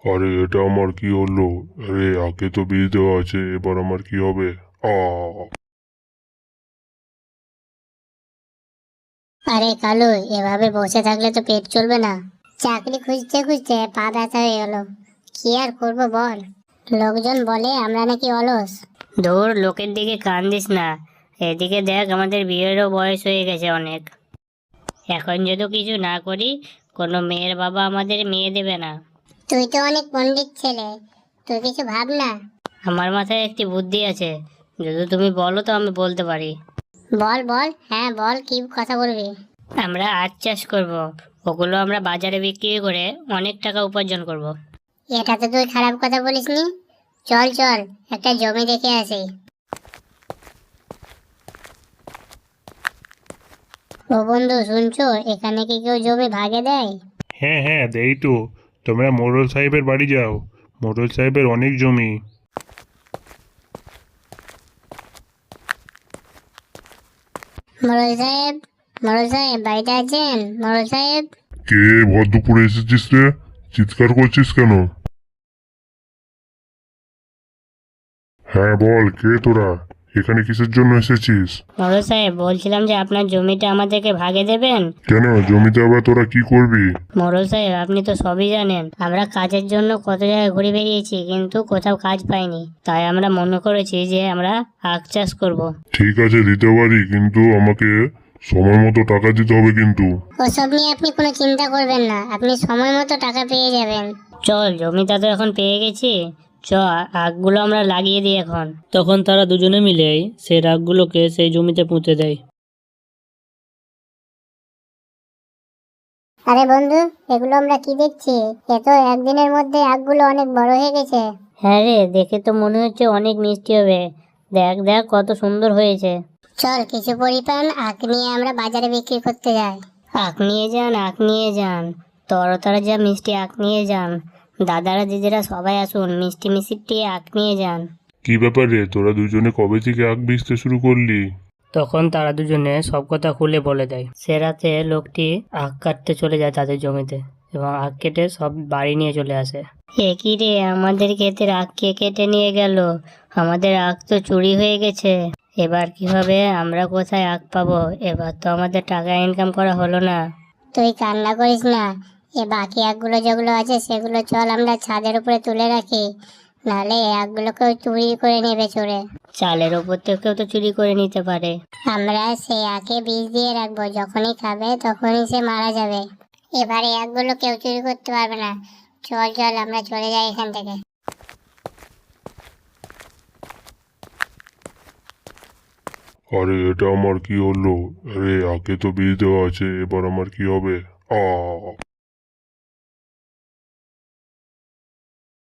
আরে এটা আমার কি হলো? আরে আগে তো বীজ দেওয়া আছে, এবার আমার কি হবে? আ আরে কালু, এভাবে বসে থাকলে তো পেট চলবে না। চাকরি খুঁজতে খুঁজতে পা ব্যথা হয়ে গেল। কি আর করবো বল। লোকজন বলে আমরা নাকি অলস। ধুর, লোকের দিকে কান দিস না। এদিকে দেখ, আমাদের বিয়েরও বয়স হয়ে গেছে অনেক। এখন যদি কিছু না করি, কোনো মেয়ের বাবা আমাদের মেয়ে দেবে না। তুই তো অনেক পণ্ডিত ছেলে, তুই কিছু ভাব না। আমার মাথায় একটি বুদ্ধি আছে, যদি তুমি বলো তো আমি বলতে পারি। বল বল, হ্যাঁ বল, কি কথা বলবি? আমরা আখ চাষ করব, ওগুলো আমরা বাজারে বিক্রি করে অনেক টাকা উপার্জন করব। এটা তো তুই খারাপ কথা বলিসনি। চল চল, একটা জমি দেখে আসি। ও বন্ধু, শুনছো? এখানে কি কেউ জমি ভাগে দেয়? হ্যাঁ হ্যাঁ, দেই তো। তোমরা মোড়ল সাহেবের বাড়ি যাও, মোড়ল সাহেবের অনেক জমি। মোড়ল সাহেব, মোড়ল সাহেব বাড়িতে আছেন? মোড়ল সাহেব। কে ভর দুপুরে এসেছিস রে? চিৎকার করছিস কেন? হ্যাঁ বল, কে তোরা? এখানে কিসের জন্য এসেছিস? মোড়ল সাহেব, বলছিলাম যে আপনার জমিটা আমাদেরকে ভাগে দেবেন। কেন, জমিতে আবার তোরা কি করবি? মোড়ল সাহেব, আপনি তো সবই জানেন, আমরা কাজের জন্য কত জায়গায় ঘুরে বেরিয়েছি কিন্তু কোথাও কাজ পাইনি, তাই আমরা মনে করেছি যে আমরা আখ চাষ করব। ঠিক আছে, দিতে পারি, কিন্তু আমাকে সময় মতো টাকা দিতে হবে কিন্তু। ওসব নিয়ে আপনি কোনো চিন্তা করবেন না, আপনি সময় মতো টাকা পেয়ে যাবেন। চল, জমিটা তো এখন পেয়ে গেছি, চ আখগুলো আমরা লাগিয়ে দিই এখন। তখন তারা দুজনে মিলেই সেই রাগগুলোকে সেই জমিতে পুঁতে দেয়। আরে বন্ধু, এগুলো আমরা কি দেখছি? এ তো একদিনের মধ্যে আখগুলো অনেক বড় হয়ে গেছে। হ্যাঁ রে, দেখে তো মনে হচ্ছে অনেক মিষ্টি হবে। দেখ দেখ কত সুন্দর হয়েছে। চল, কিছু পরিমাণ আখ নিয়ে আমরা বাজারে বিক্রি করতে যাই। আখ নিয়ে যান, আখ নিয়ে যান, তরতারা যা মিষ্টি আখ নিয়ে যান। দাদারা দিদিরা সবাই আসুন, মিষ্টি মিষ্টি আখ নিয়ে যান। কি ব্যাপার রে, তোরা দুজনে কবে থেকে আখ বেচতে শুরু করলি? তখন তারা দুজনে সব কথা খুলে বলে দেয়। সে রাতে লোকটি আখ কাটতে চলে যায় তাদের জমিতে এবং আখ কেটে সব বাড়ি নিয়ে চলে আসে। এ কি রে, আমাদের ক্ষেতের আখ কে কেটে নিয়ে গেল? আমাদের আখ তো চুরি হয়ে গেছে। এবার কি হবে? আমরা কোথায় আখ পাবো? এবার তো আমাদের টাকা ইনকাম করা হলো না। তুই কান্না করিস না। এ বাকি আখগুলো যেগুলো আছে সেগুলো চল আমরা ছাদের উপরে তুলে রাখি, নাহলে এই আখগুলো কেউ চুরি করে নেবে চোরে। চালের ওপর থেকেও তো চুরি করে নিতে পারে। আমরা সেই আখে বীজ দিয়ে রাখবো, যখনই খাবে তখনই সে মারা যাবে। এবারে আখগুলো কেউ চুরি করতে পারবে না। চল চল, আমরা চলে যাই এখান থেকে। আরে এটা আমার কি হলো? আরে আগে তো বীজ দেওয়া আছে, এবার আমার কি হবে? আ